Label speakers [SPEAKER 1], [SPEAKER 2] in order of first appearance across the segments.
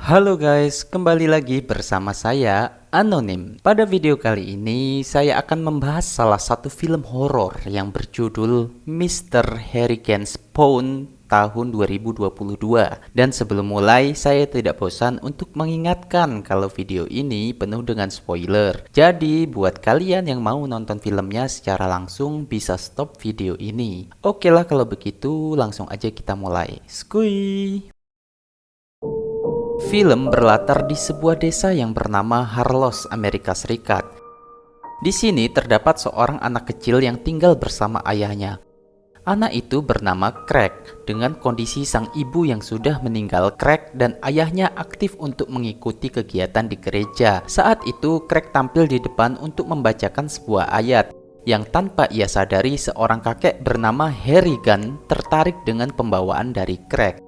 [SPEAKER 1] Halo guys, kembali lagi bersama saya Anonim. Pada video kali ini saya akan membahas salah satu film horor yang berjudul Mr. Harrigan's Phone tahun 2022. Dan sebelum mulai, saya tidak bosan untuk mengingatkan kalau video ini penuh dengan spoiler. Jadi buat kalian yang mau nonton filmnya secara langsung bisa stop video ini. Oke lah kalau begitu, langsung aja kita mulai. Skuy. Film berlatar di sebuah desa yang bernama Harlow, Amerika Serikat. Di sini terdapat seorang anak kecil yang tinggal bersama ayahnya. Anak itu bernama Craig. Dengan kondisi sang ibu yang sudah meninggal, Craig dan ayahnya aktif untuk mengikuti kegiatan di gereja. Saat itu Craig tampil di depan untuk membacakan sebuah ayat yang tanpa ia sadari seorang kakek bernama Harrigan tertarik dengan pembawaan dari Craig.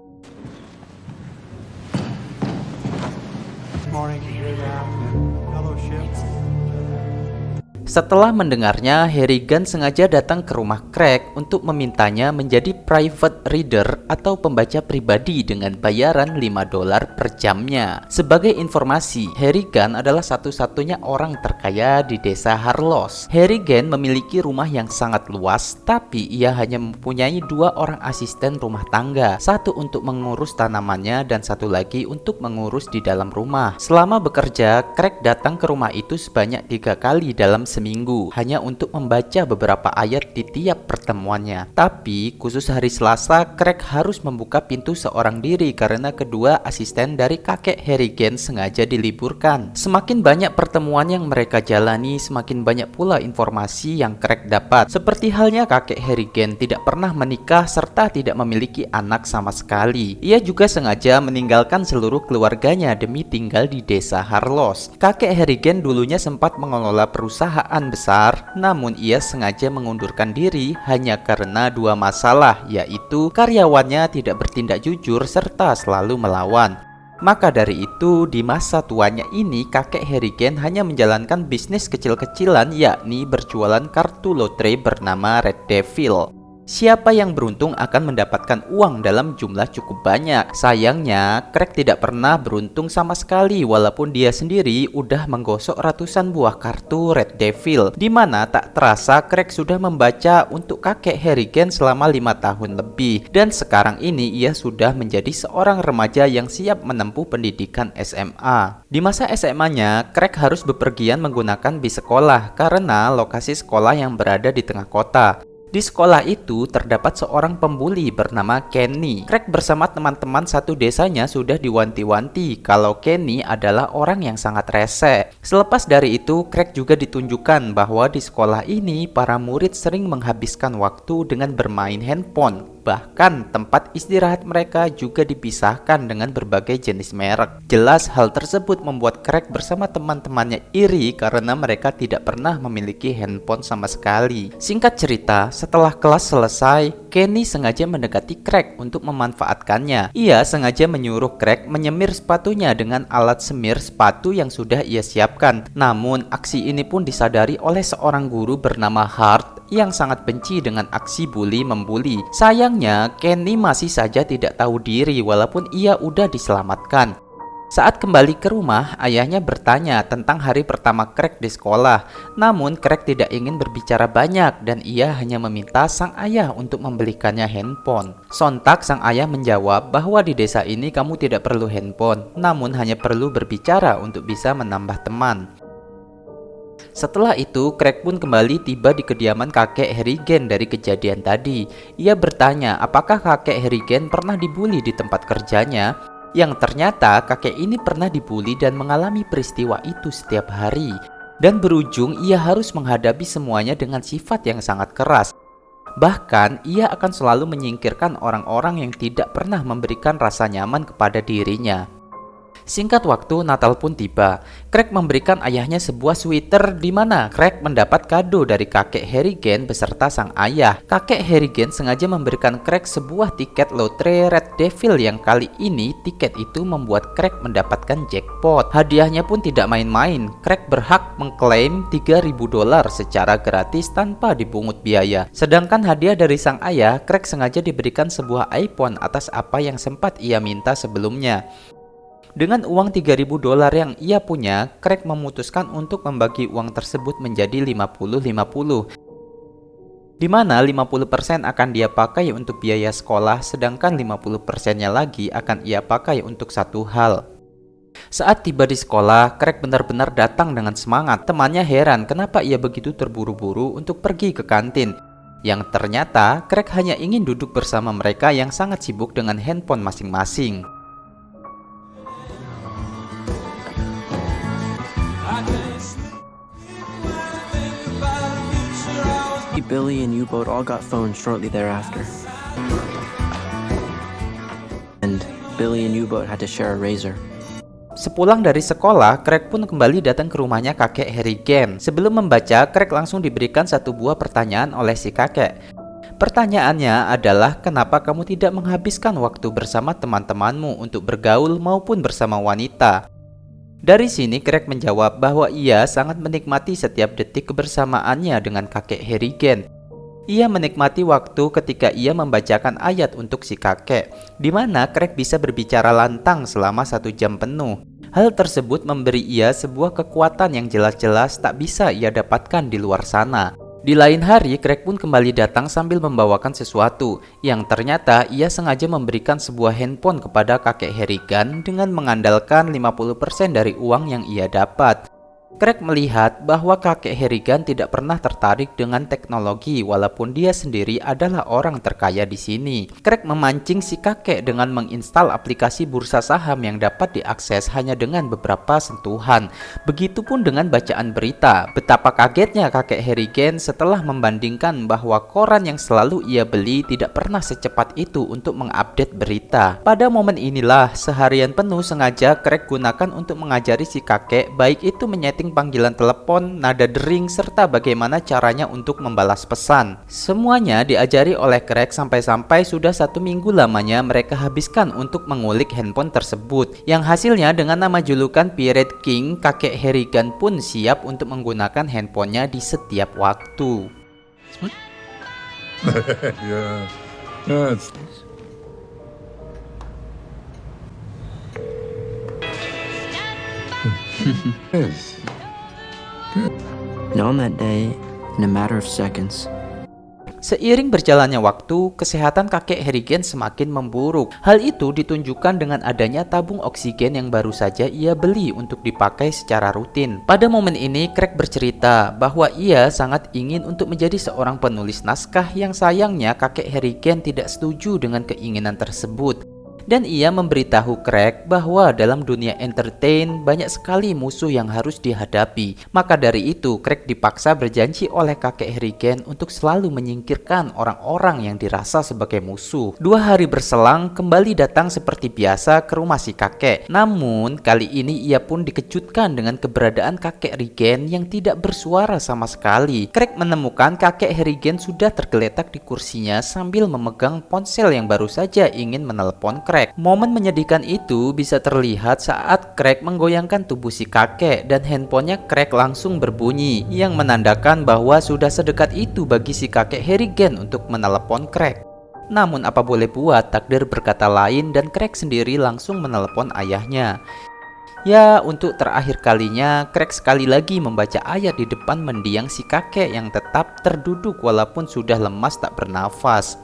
[SPEAKER 1] Setelah mendengarnya, Harrigan sengaja datang ke rumah Craig untuk memintanya menjadi private reader atau pembaca pribadi dengan bayaran $5 per jamnya. Sebagai informasi, Harrigan adalah satu-satunya orang terkaya di desa Harlow. Harrigan memiliki rumah yang sangat luas, tapi ia hanya mempunyai 2 orang asisten rumah tangga, satu untuk mengurus tanamannya dan satu lagi untuk mengurus di dalam rumah. Selama bekerja, Craig datang ke rumah itu sebanyak 3 kali dalam seminggu, hanya untuk membaca beberapa ayat di tiap pertemuannya. Tapi khusus hari Selasa, Craig harus membuka pintu seorang diri karena kedua asisten dari kakek Harrigan sengaja diliburkan. Semakin banyak pertemuan yang mereka jalani, semakin banyak pula informasi yang Craig dapat. Seperti halnya kakek Harrigan tidak pernah menikah serta tidak memiliki anak sama sekali. Ia juga sengaja meninggalkan seluruh keluarganya demi tinggal di desa Harlow. Kakek Harrigan dulunya sempat mengelola perusahaan besar, namun ia sengaja mengundurkan diri hanya karena 2 masalah, yaitu karyawannya tidak bertindak jujur serta selalu melawan. Maka dari itu, di masa tuanya ini, kakek Harrigan hanya menjalankan bisnis kecil-kecilan, yakni berjualan kartu lotre bernama Red Devil. Siapa yang beruntung akan mendapatkan uang dalam jumlah cukup banyak. Sayangnya, Craig tidak pernah beruntung sama sekali walaupun dia sendiri udah menggosok ratusan buah kartu Red Devil, di mana tak terasa Craig sudah membaca untuk kakek Harrigan selama 5 tahun lebih. Dan sekarang ini ia sudah menjadi seorang remaja yang siap menempuh pendidikan SMA. Di masa SMA-nya, Craig harus bepergian menggunakan bis sekolah karena lokasi sekolah yang berada di tengah kota. Di sekolah itu terdapat seorang pembuli bernama Kenny. Craig bersama teman-teman satu desanya sudah diwanti-wanti kalau Kenny adalah orang yang sangat rese. Selepas dari itu, Craig juga ditunjukkan bahwa di sekolah ini para murid sering menghabiskan waktu dengan bermain handphone. Bahkan tempat istirahat mereka juga dipisahkan dengan berbagai jenis merek. Jelas hal tersebut membuat Craig bersama teman-temannya iri karena mereka tidak pernah memiliki handphone sama sekali. Singkat cerita, setelah kelas selesai, Kenny sengaja mendekati Craig untuk memanfaatkannya. Ia sengaja menyuruh Craig menyemir sepatunya dengan alat semir sepatu yang sudah ia siapkan. Namun, aksi ini pun disadari oleh seorang guru bernama Hart yang sangat benci dengan aksi bully-membuli. Sayangnya, Kenny masih saja tidak tahu diri walaupun ia udah diselamatkan. Saat kembali ke rumah, ayahnya bertanya tentang hari pertama Craig di sekolah. Namun Craig tidak ingin berbicara banyak dan ia hanya meminta sang ayah untuk membelikannya handphone. Sontak sang ayah menjawab bahwa di desa ini kamu tidak perlu handphone, namun hanya perlu berbicara untuk bisa menambah teman. Setelah itu, Craig pun kembali tiba di kediaman kakek Harrigan dari kejadian tadi. Ia bertanya apakah kakek Harrigan pernah dibully di tempat kerjanya. Yang ternyata kakek ini pernah dibully dan mengalami peristiwa itu setiap hari. Dan berujung ia harus menghadapi semuanya dengan sifat yang sangat keras. Bahkan ia akan selalu menyingkirkan orang-orang yang tidak pernah memberikan rasa nyaman kepada dirinya. Singkat waktu, Natal pun tiba. Craig memberikan ayahnya sebuah sweater di mana Craig mendapat kado dari kakek Harrigan beserta sang ayah. Kakek Harrigan sengaja memberikan Craig sebuah tiket lotre Red Devil yang kali ini tiket itu membuat Craig mendapatkan jackpot. Hadiahnya pun tidak main-main. Craig berhak mengklaim $3.000 secara gratis tanpa dipungut biaya. Sedangkan hadiah dari sang ayah, Craig sengaja diberikan sebuah iPhone atas apa yang sempat ia minta sebelumnya. Dengan uang 3.000 dolar yang ia punya, Craig memutuskan untuk membagi uang tersebut menjadi 50-50, di mana 50% akan dia pakai untuk biaya sekolah, sedangkan 50%-nya lagi akan ia pakai untuk satu hal. Saat tiba di sekolah, Craig benar-benar datang dengan semangat. Temannya heran kenapa ia begitu terburu-buru untuk pergi ke kantin. Yang ternyata, Craig hanya ingin duduk bersama mereka yang sangat sibuk dengan handphone masing-masing.
[SPEAKER 2] Billy and U-Boat all got phones shortly thereafter. And Billy and U-Boat had to share a razor.
[SPEAKER 1] Sepulang dari sekolah, Craig pun kembali datang ke rumahnya kakek Harrigan. Sebelum membaca, Craig langsung diberikan satu buah pertanyaan oleh si kakek. Pertanyaannya adalah, kenapa kamu tidak menghabiskan waktu bersama teman-temanmu untuk bergaul maupun bersama wanita? Dari sini Craig menjawab bahwa ia sangat menikmati setiap detik kebersamaannya dengan kakek Harrigan. Ia menikmati waktu ketika ia membacakan ayat untuk si kakek, di mana Craig bisa berbicara lantang selama 1 jam penuh. Hal tersebut memberi ia sebuah kekuatan yang jelas-jelas tak bisa ia dapatkan di luar sana. Di lain hari, Craig pun kembali datang sambil membawakan sesuatu, yang ternyata ia sengaja memberikan sebuah handphone kepada kakek Harrigan dengan mengandalkan 50% dari uang yang ia dapat. Craig melihat bahwa kakek Harrigan tidak pernah tertarik dengan teknologi walaupun dia sendiri adalah orang terkaya di sini. Craig memancing si kakek dengan menginstal aplikasi bursa saham yang dapat diakses hanya dengan beberapa sentuhan. Begitupun dengan bacaan berita. Betapa kagetnya kakek Harrigan setelah membandingkan bahwa koran yang selalu ia beli tidak pernah secepat itu untuk mengupdate berita. Pada momen inilah seharian penuh sengaja Craig gunakan untuk mengajari si kakek, baik itu menyeting panggilan telepon, nada dering, serta bagaimana caranya untuk membalas pesan. Semuanya diajari oleh Craig sampai-sampai sudah 1 minggu lamanya mereka habiskan untuk mengulik handphone tersebut. Yang hasilnya dengan nama julukan Pirate King, kakek Harrigan pun siap untuk menggunakan handphonenya di setiap waktu.
[SPEAKER 3] Yeah. That's yes.
[SPEAKER 2] And on that day, in a matter of seconds,
[SPEAKER 1] Seiring berjalannya waktu, kesehatan kakek Harrigan semakin memburuk. Hal itu ditunjukkan dengan adanya tabung oksigen yang baru saja ia beli untuk dipakai secara rutin. Pada momen ini, Craig bercerita bahwa ia sangat ingin untuk menjadi seorang penulis naskah, yang sayangnya kakek Harrigan tidak setuju dengan keinginan tersebut. Dan ia memberitahu Craig bahwa dalam dunia entertain banyak sekali musuh yang harus dihadapi. Maka dari itu Craig dipaksa berjanji oleh kakek Harrigan untuk selalu menyingkirkan orang-orang yang dirasa sebagai musuh. 2 hari berselang, kembali datang seperti biasa ke rumah si kakek. Namun kali ini ia pun dikejutkan dengan keberadaan kakek Harrigan yang tidak bersuara sama sekali. Craig menemukan kakek Harrigan sudah tergeletak di kursinya sambil memegang ponsel yang baru saja ingin menelepon Craig. Momen menyedihkan itu bisa terlihat saat Craig menggoyangkan tubuh si kakek dan handphonenya Craig langsung berbunyi, yang menandakan bahwa sudah sedekat itu bagi si kakek Harrigan untuk menelepon Craig. Namun apa boleh buat, takdir berkata lain dan Craig sendiri langsung menelepon ayahnya. Ya, untuk terakhir kalinya Craig sekali lagi membaca ayat di depan mendiang si kakek yang tetap terduduk walaupun sudah lemas tak bernafas.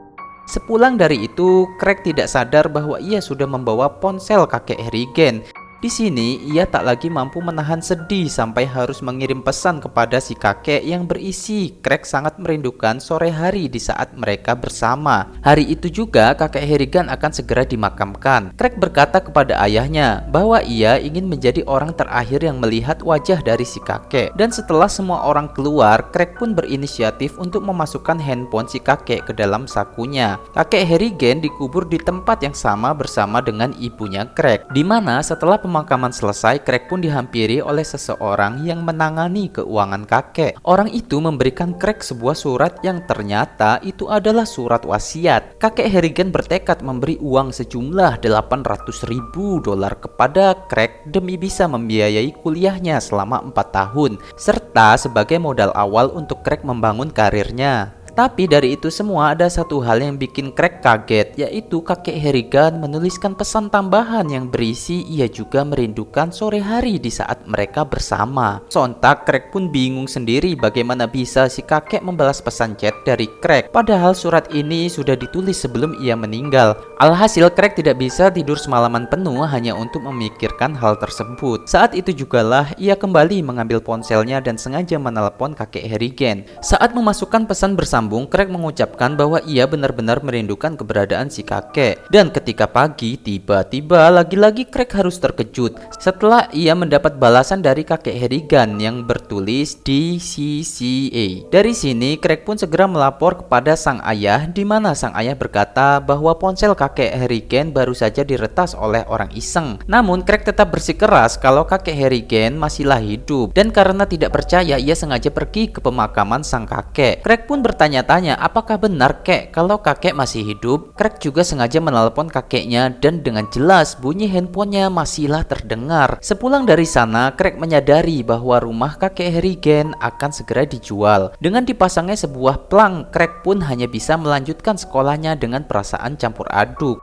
[SPEAKER 1] Sepulang dari itu, Craig tidak sadar bahwa ia sudah membawa ponsel kakek Harrigan. Di sini, ia tak lagi mampu menahan sedih sampai harus mengirim pesan kepada si kakek yang berisi, Craig sangat merindukan sore hari di saat mereka bersama. Hari itu juga kakek Harrigan akan segera dimakamkan. Craig berkata kepada ayahnya bahwa ia ingin menjadi orang terakhir yang melihat wajah dari si kakek. Dan setelah semua orang keluar, Craig pun berinisiatif untuk memasukkan handphone si kakek ke dalam sakunya. Kakek Harrigan dikubur di tempat yang sama bersama dengan ibunya Craig, di mana setelah pemakaman selesai, Craig pun dihampiri oleh seseorang yang menangani keuangan kakek. Orang itu memberikan Craig sebuah surat yang ternyata itu adalah surat wasiat. Kakek Harrigan bertekad memberi uang sejumlah 800.000 dolar kepada Craig demi bisa membiayai kuliahnya selama 4 tahun, serta sebagai modal awal untuk Craig membangun karirnya. Tapi dari itu semua ada satu hal yang bikin Craig kaget, yaitu kakek Harrigan menuliskan pesan tambahan yang berisi ia juga merindukan sore hari di saat mereka bersama. Sontak Craig pun bingung sendiri bagaimana bisa si kakek membalas pesan chat dari Craig, padahal surat ini sudah ditulis sebelum ia meninggal. Alhasil Craig tidak bisa tidur semalaman penuh hanya untuk memikirkan hal tersebut. Saat itu jugalah ia kembali mengambil ponselnya dan sengaja menelepon kakek Harrigan. Saat memasukkan pesan bersambung, Craig mengucapkan bahwa ia benar-benar merindukan keberadaan si kakek. Dan ketika pagi, tiba-tiba lagi-lagi Craig harus terkejut setelah ia mendapat balasan dari kakek Harrigan yang bertulis DCCA. Dari sini Craig pun segera melapor kepada sang ayah, di mana sang ayah berkata bahwa ponsel kakek Harrigan baru saja diretas oleh orang iseng. Namun Craig tetap bersikeras kalau kakek Harrigan masihlah hidup, dan karena tidak percaya ia sengaja pergi ke pemakaman sang kakek. Craig pun bertanya-tanya apakah benar kek kalau kakek masih hidup. Craig juga sengaja menelepon kakeknya dan dengan jelas bunyi handphonenya masihlah terdengar. Sepulang dari sana Craig menyadari bahwa rumah kakek Harrigan akan segera dijual. Dengan dipasangnya sebuah plang, Craig pun hanya bisa melanjutkan sekolahnya dengan perasaan campur aduk.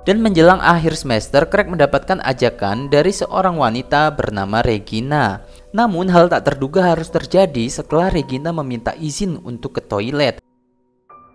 [SPEAKER 1] Dan menjelang akhir semester, Craig mendapatkan ajakan dari seorang wanita bernama Regina. Namun hal tak terduga harus terjadi setelah Regina meminta izin untuk ke toilet,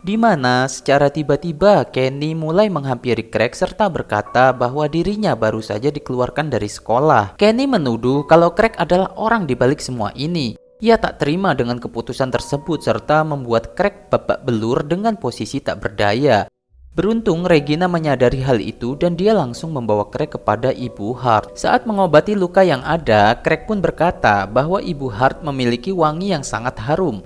[SPEAKER 1] di mana secara tiba-tiba Kenny mulai menghampiri Craig serta berkata bahwa dirinya baru saja dikeluarkan dari sekolah. Kenny menuduh kalau Craig adalah orang di balik semua ini. Ia tak terima dengan keputusan tersebut serta membuat Craig babak belur dengan posisi tak berdaya. Beruntung Regina menyadari hal itu dan dia langsung membawa Craig kepada Ibu Hart. Saat mengobati luka yang ada, Craig pun berkata bahwa Ibu Hart memiliki wangi yang sangat harum,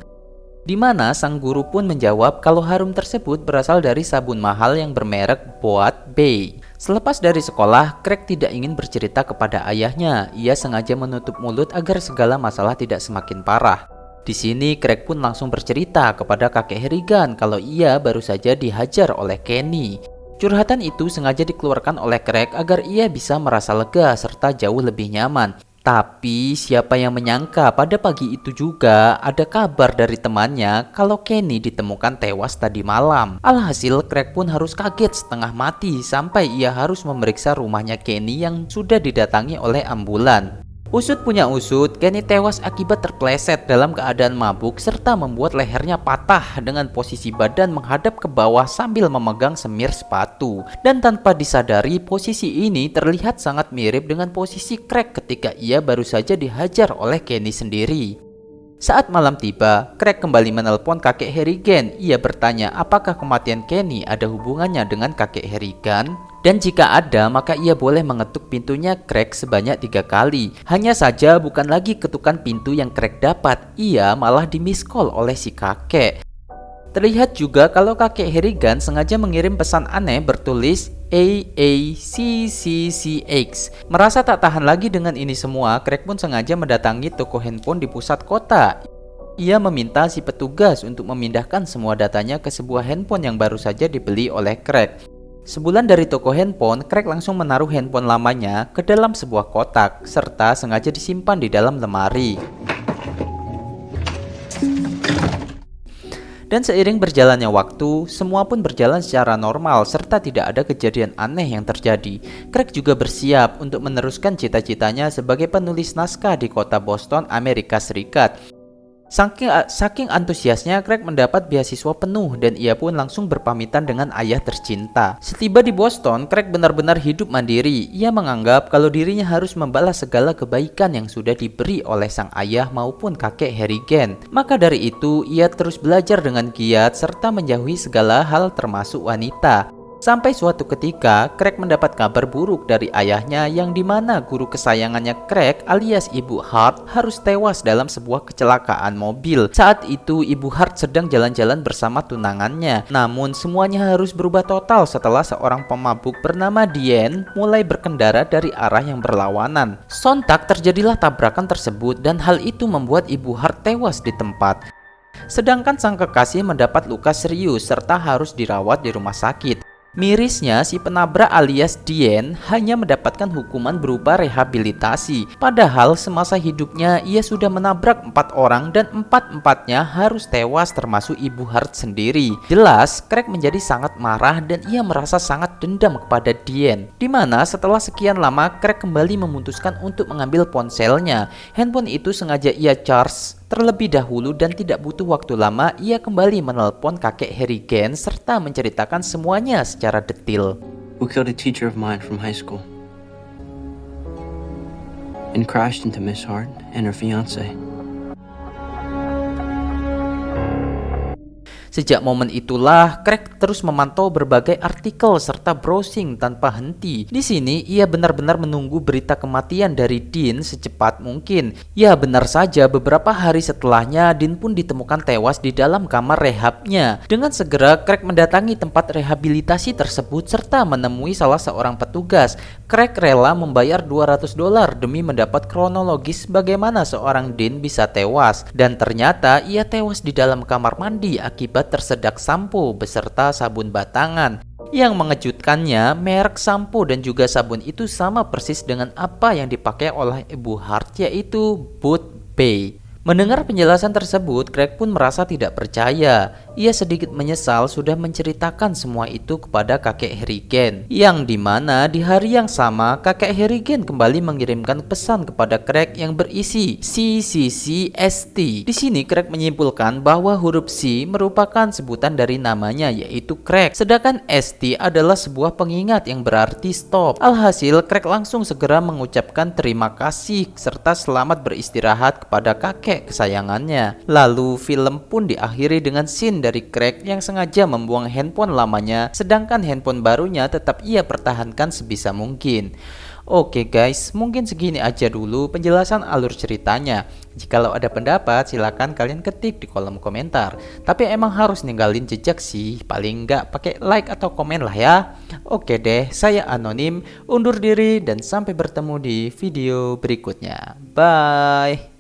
[SPEAKER 1] di mana sang guru pun menjawab kalau harum tersebut berasal dari sabun mahal yang bermerek Boat Bay. Selepas dari sekolah, Craig tidak ingin bercerita kepada ayahnya. Ia sengaja menutup mulut agar segala masalah tidak semakin parah. Di sini Craig pun langsung bercerita kepada kakek Harrigan kalau ia baru saja dihajar oleh Kenny. Curhatan itu sengaja dikeluarkan oleh Craig agar ia bisa merasa lega serta jauh lebih nyaman. Tapi siapa yang menyangka pada pagi itu juga ada kabar dari temannya kalau Kenny ditemukan tewas tadi malam. Alhasil Craig pun harus kaget setengah mati sampai ia harus memeriksa rumahnya Kenny yang sudah didatangi oleh ambulan. Usut punya usut, Kenny tewas akibat terpleset dalam keadaan mabuk serta membuat lehernya patah dengan posisi badan menghadap ke bawah sambil memegang semir sepatu. Dan tanpa disadari, posisi ini terlihat sangat mirip dengan posisi Craig ketika ia baru saja dihajar oleh Kenny sendiri. Saat malam tiba, Craig kembali menelpon kakek Harrigan. Ia bertanya apakah kematian Kenny ada hubungannya dengan kakek Harrigan. Dan jika ada, maka ia boleh mengetuk pintunya Craig sebanyak 3 kali. Hanya saja bukan lagi ketukan pintu yang Craig dapat, ia malah di-miss call oleh si kakek. Terlihat juga kalau kakek Harrigan sengaja mengirim pesan aneh bertulis AACCCX. Merasa tak tahan lagi dengan ini semua, Craig pun sengaja mendatangi toko handphone di pusat kota. Ia meminta si petugas untuk memindahkan semua datanya ke sebuah handphone yang baru saja dibeli oleh Craig. Sebulan dari toko handphone, Craig langsung menaruh handphone lamanya ke dalam sebuah kotak serta sengaja disimpan di dalam lemari. Dan seiring berjalannya waktu, semua pun berjalan secara normal serta tidak ada kejadian aneh yang terjadi. Craig juga bersiap untuk meneruskan cita-citanya sebagai penulis naskah di kota Boston, Amerika Serikat. Saking antusiasnya, Craig mendapat beasiswa penuh dan ia pun langsung berpamitan dengan ayah tercinta. Setiba di Boston, Craig benar-benar hidup mandiri. Ia menganggap kalau dirinya harus membalas segala kebaikan yang sudah diberi oleh sang ayah maupun kakek Harrigan. Maka dari itu, ia terus belajar dengan giat serta menjauhi segala hal termasuk wanita. Sampai suatu ketika, Craig mendapat kabar buruk dari ayahnya yang dimana guru kesayangannya Craig alias Ibu Hart harus tewas dalam sebuah kecelakaan mobil. Saat itu Ibu Hart sedang jalan-jalan bersama tunangannya. Namun semuanya harus berubah total setelah seorang pemabuk bernama Diane mulai berkendara dari arah yang berlawanan. Sontak terjadilah tabrakan tersebut dan hal itu membuat Ibu Hart tewas di tempat. Sedangkan sang kekasih mendapat luka serius serta harus dirawat di rumah sakit. Mirisnya, si penabrak alias Dian hanya mendapatkan hukuman berupa rehabilitasi. Padahal semasa hidupnya ia sudah menabrak 4 orang dan 4-empatnya harus tewas termasuk Ibu Hart sendiri. Jelas, Craig menjadi sangat marah dan ia merasa sangat dendam kepada Dian. Dimana setelah sekian lama Craig kembali memutuskan untuk mengambil ponselnya. Handphone itu sengaja ia charge terlebih dahulu dan tidak butuh waktu lama ia kembali menelpon kakek Harrigan serta menceritakan semuanya secara detail.
[SPEAKER 2] Who killed a teacher of mine from high school and crashed into Miss Hart and her fiance.
[SPEAKER 1] Sejak momen itulah, Craig terus memantau berbagai artikel serta browsing tanpa henti. Di sini, ia benar-benar menunggu berita kematian dari Dean secepat mungkin. Ya, benar saja, beberapa hari setelahnya, Dean pun ditemukan tewas di dalam kamar rehabnya. Dengan segera, Craig mendatangi tempat rehabilitasi tersebut serta menemui salah seorang petugas. Craig rela membayar $200 demi mendapat kronologis bagaimana seorang Dean bisa tewas. Dan ternyata, ia tewas di dalam kamar mandi akibat tersedak sampo beserta sabun batangan. Yang mengejutkannya, merek sampo dan juga sabun itu sama persis dengan apa yang dipakai oleh Ibu Hart, yaitu Booth Bay. Mendengar penjelasan tersebut, Craig pun merasa tidak percaya. Ia sedikit menyesal sudah menceritakan semua itu kepada kakek Harrigan. Yang dimana di hari yang sama, kakek Harrigan kembali mengirimkan pesan kepada Craig yang berisi CCCST. Di sini Craig menyimpulkan bahwa huruf C merupakan sebutan dari namanya, yaitu Craig. Sedangkan ST adalah sebuah pengingat yang berarti stop. Alhasil, Craig langsung segera mengucapkan terima kasih serta selamat beristirahat kepada kakek kesayangannya. Lalu film pun diakhiri dengan scene dari Craig yang sengaja membuang handphone lamanya, sedangkan handphone barunya tetap ia pertahankan sebisa mungkin. Oke guys, mungkin segini aja dulu penjelasan alur ceritanya. Jikalau ada pendapat, silakan kalian ketik di kolom komentar. Tapi emang harus ninggalin jejak sih, paling nggak pakai like atau komen lah ya. Oke deh, saya Anonim, undur diri dan sampai bertemu di video berikutnya. Bye.